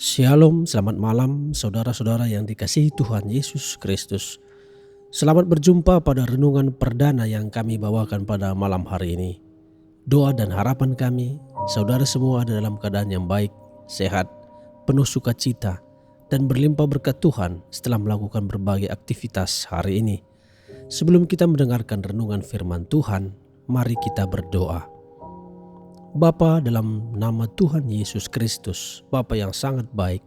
Shalom, selamat malam saudara-saudara yang dikasihi Tuhan Yesus Kristus. Selamat berjumpa pada renungan perdana yang kami bawakan pada malam hari ini. Doa dan harapan kami, saudara semua ada dalam keadaan yang baik, sehat, penuh sukacita, dan berlimpah berkat Tuhan setelah melakukan berbagai aktivitas hari ini. Sebelum kita mendengarkan renungan firman Tuhan, mari kita berdoa. Bapa, dalam nama Tuhan Yesus Kristus, Bapa yang sangat baik,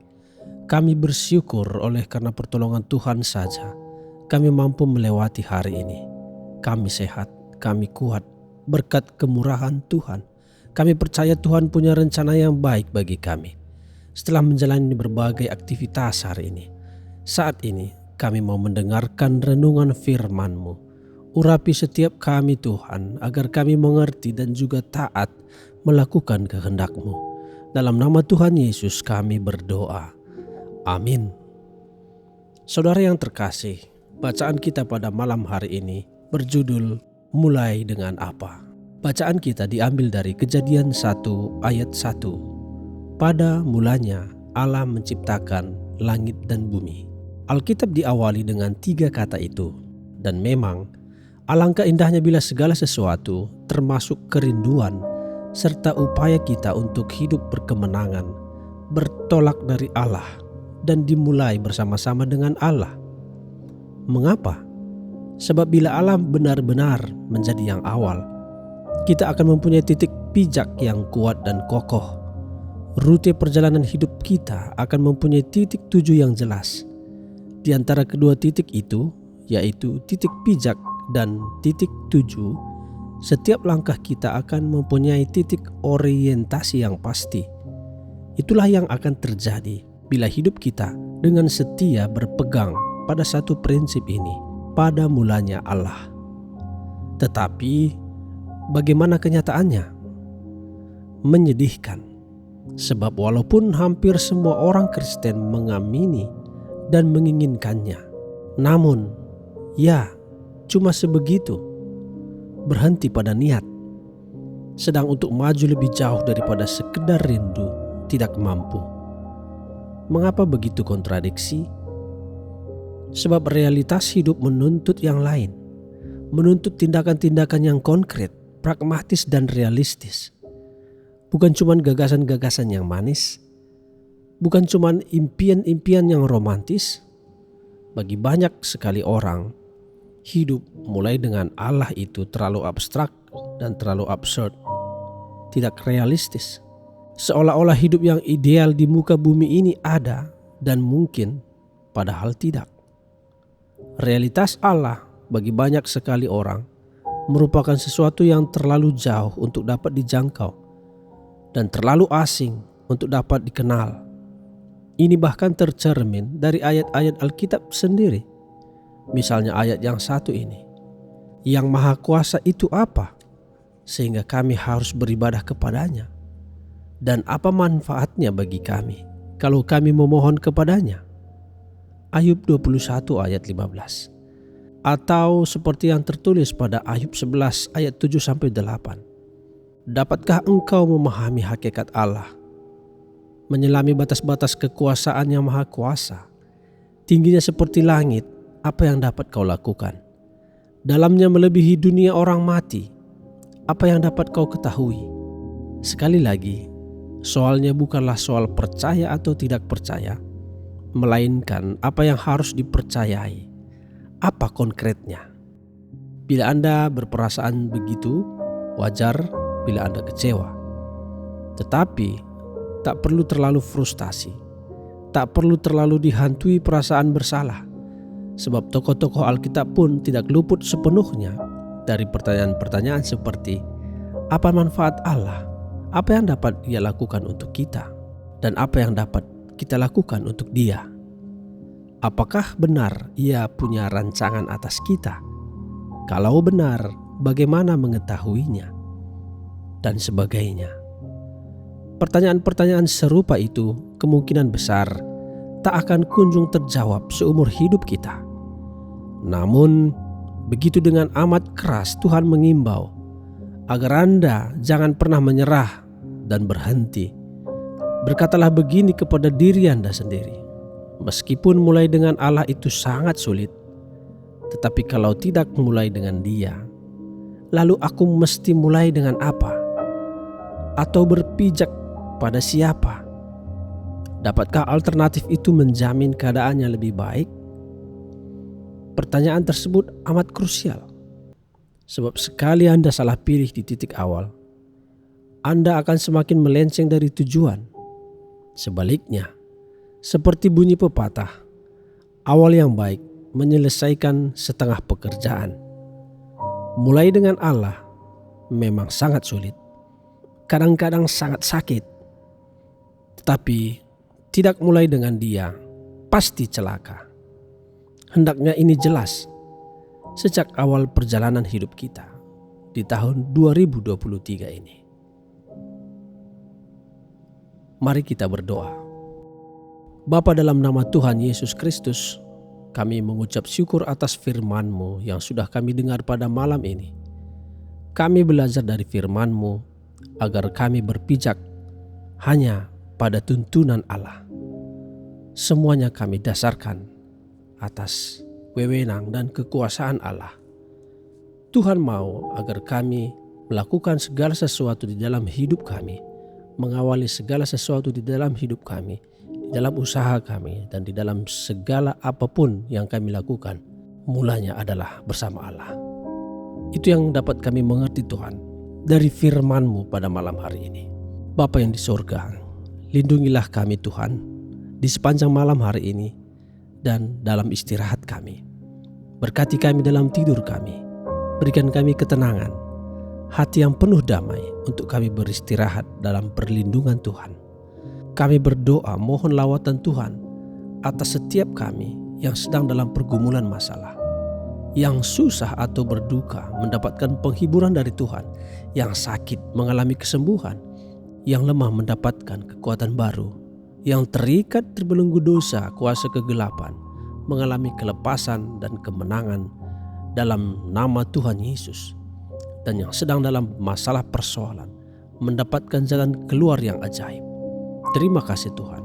kami bersyukur oleh karena pertolongan Tuhan saja kami mampu melewati hari ini. Kami sehat, kami kuat, berkat kemurahan Tuhan. Kami percaya Tuhan punya rencana yang baik bagi kami. Setelah menjalani berbagai aktivitas hari ini, saat ini kami mau mendengarkan renungan firman-Mu. Urapi setiap kami Tuhan, agar kami mengerti dan juga taat melakukan kehendak-Mu. Dalam nama Tuhan Yesus kami berdoa. Amin. Saudara yang terkasih, bacaan kita pada malam hari ini berjudul Mulai dengan Apa. Bacaan kita diambil dari Kejadian 1 ayat 1. Pada mulanya Allah menciptakan langit dan bumi. Alkitab diawali dengan 3 kata itu. Dan memang alangkah indahnya bila segala sesuatu termasuk kerinduan serta upaya kita untuk hidup berkemenangan, bertolak dari Allah dan dimulai bersama-sama dengan Allah. Mengapa? Sebab bila Allah benar-benar menjadi yang awal, kita akan mempunyai titik pijak yang kuat dan kokoh. Rute perjalanan hidup kita akan mempunyai titik tuju yang jelas. Di antara kedua titik itu, yaitu titik pijak dan titik tuju, setiap langkah kita akan mempunyai titik orientasi yang pasti. Itulah yang akan terjadi bila hidup kita dengan setia berpegang pada satu prinsip ini, pada mulanya Allah. Tetapi bagaimana kenyataannya? Menyedihkan, sebab walaupun hampir semua orang Kristen mengamini dan menginginkannya, namun cuma sebegitu, berhenti pada niat. Sedang untuk maju lebih jauh daripada sekedar rindu tidak mampu. Mengapa begitu kontradiksi? Sebab realitas hidup menuntut yang lain, menuntut tindakan-tindakan yang konkret, pragmatis dan realistis. Bukan cuma gagasan-gagasan yang manis, bukan cuma impian-impian yang romantis. Bagi banyak sekali orang, hidup mulai dengan Allah itu terlalu abstrak dan terlalu absurd, tidak realistis. Seolah-olah hidup yang ideal di muka bumi ini ada dan mungkin, padahal tidak. Realitas Allah bagi banyak sekali orang merupakan sesuatu yang terlalu jauh untuk dapat dijangkau dan terlalu asing untuk dapat dikenal. Ini bahkan tercermin dari ayat-ayat Alkitab sendiri. Misalnya ayat yang satu ini, yang maha kuasa itu apa? Sehingga kami harus beribadah kepadanya. Dan apa manfaatnya bagi kami kalau kami memohon kepadanya? Ayub 21 ayat 15. Atau seperti yang tertulis pada Ayub 11 ayat 7-8. Dapatkah engkau memahami hakikat Allah? Menyelami batas-batas kekuasaan yang maha kuasa. Tingginya seperti langit, apa yang dapat kau lakukan? Dalamnya melebihi dunia orang mati, apa yang dapat kau ketahui? Sekali lagi, soalnya bukanlah soal percaya atau tidak percaya, melainkan apa yang harus dipercayai. Apa konkretnya? Bila Anda berperasaan begitu, wajar bila Anda kecewa. Tetapi tak perlu terlalu frustasi, tak perlu terlalu dihantui perasaan bersalah. Sebab tokoh-tokoh Alkitab pun tidak luput sepenuhnya dari pertanyaan-pertanyaan seperti, apa manfaat Allah? Apa yang dapat Dia lakukan untuk kita? Dan apa yang dapat kita lakukan untuk Dia? Apakah benar Ia punya rancangan atas kita? Kalau benar, bagaimana mengetahuinya? Dan sebagainya. Pertanyaan-pertanyaan serupa itu kemungkinan besar tak akan kunjung terjawab seumur hidup kita. Namun, begitu dengan amat keras Tuhan mengimbau agar Anda jangan pernah menyerah dan berhenti. Berkatalah begini kepada diri Anda sendiri, meskipun mulai dengan Allah itu sangat sulit, tetapi kalau tidak mulai dengan Dia, lalu aku mesti mulai dengan apa? Atau berpijak pada siapa? Dapatkah alternatif itu menjamin keadaannya lebih baik? Pertanyaan tersebut amat krusial, sebab sekali Anda salah pilih di titik awal, Anda akan semakin melenceng dari tujuan. Sebaliknya, seperti bunyi pepatah, awal yang baik menyelesaikan setengah pekerjaan. Mulai dengan Allah memang sangat sulit, kadang-kadang sangat sakit. Tetapi tidak mulai dengan Dia pasti celaka. Hendaknya ini jelas sejak awal perjalanan hidup kita di tahun 2023 ini. Mari kita berdoa. Bapa, dalam nama Tuhan Yesus Kristus, kami mengucap syukur atas firman-Mu yang sudah kami dengar pada malam ini. Kami belajar dari firman-Mu agar kami berpijak hanya pada tuntunan Allah. Semuanya kami dasarkan atas wewenang dan kekuasaan Allah. Tuhan mau agar kami melakukan segala sesuatu di dalam hidup kami, mengawali segala sesuatu di dalam hidup kami, di dalam usaha kami, dan di dalam segala apapun yang kami lakukan, mulanya adalah bersama Allah. Itu yang dapat kami mengerti Tuhan dari firman-Mu pada malam hari ini. Bapa yang di sorga, lindungilah kami Tuhan di sepanjang malam hari ini dan dalam istirahat kami. Berkati kami dalam tidur kami, berikan kami ketenangan, hati yang penuh damai untuk kami beristirahat dalam perlindungan Tuhan. Kami berdoa mohon lawatan Tuhan atas setiap kami yang sedang dalam pergumulan masalah, yang susah atau berduka mendapatkan penghiburan dari Tuhan, yang sakit mengalami kesembuhan, yang lemah mendapatkan kekuatan baru, yang terikat terbelenggu dosa kuasa kegelapan mengalami kelepasan dan kemenangan dalam nama Tuhan Yesus, dan yang sedang dalam masalah persoalan mendapatkan jalan keluar yang ajaib. Terima kasih Tuhan.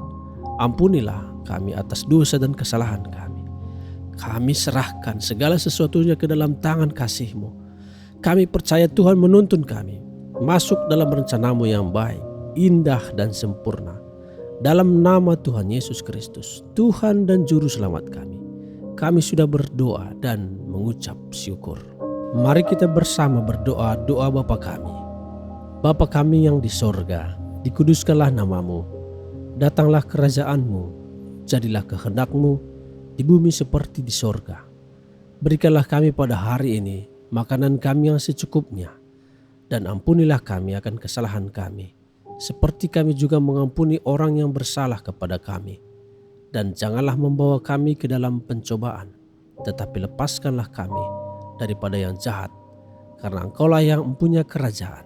Ampunilah kami atas dosa dan kesalahan kami. Kami serahkan segala sesuatunya ke dalam tangan kasih-Mu. Kami percaya Tuhan menuntun kami masuk dalam rencana-Mu yang baik, indah dan sempurna. Dalam nama Tuhan Yesus Kristus, Tuhan dan Juru Selamat kami sudah berdoa dan mengucap syukur. Mari kita bersama berdoa doa Bapa kami. Bapa kami yang di sorga, dikuduskanlah nama-Mu. Datanglah kerajaan-Mu, jadilah kehendak-Mu di bumi seperti di sorga. Berikanlah kami pada hari ini makanan kami yang secukupnya, dan ampunilah kami akan kesalahan kami, seperti kami juga mengampuni orang yang bersalah kepada kami. Dan janganlah membawa kami ke dalam pencobaan, tetapi lepaskanlah kami daripada yang jahat, karena Engkaulah yang mempunyai kerajaan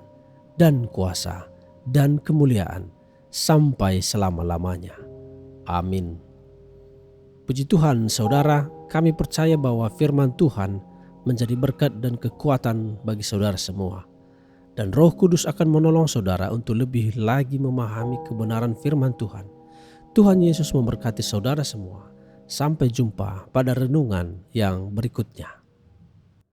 dan kuasa dan kemuliaan sampai selama-lamanya. Amin. Puji Tuhan, saudara, kami percaya bahwa firman Tuhan menjadi berkat dan kekuatan bagi saudara semua. Dan Roh Kudus akan menolong saudara untuk lebih lagi memahami kebenaran firman Tuhan. Tuhan Yesus memberkati saudara semua. Sampai jumpa pada renungan yang berikutnya.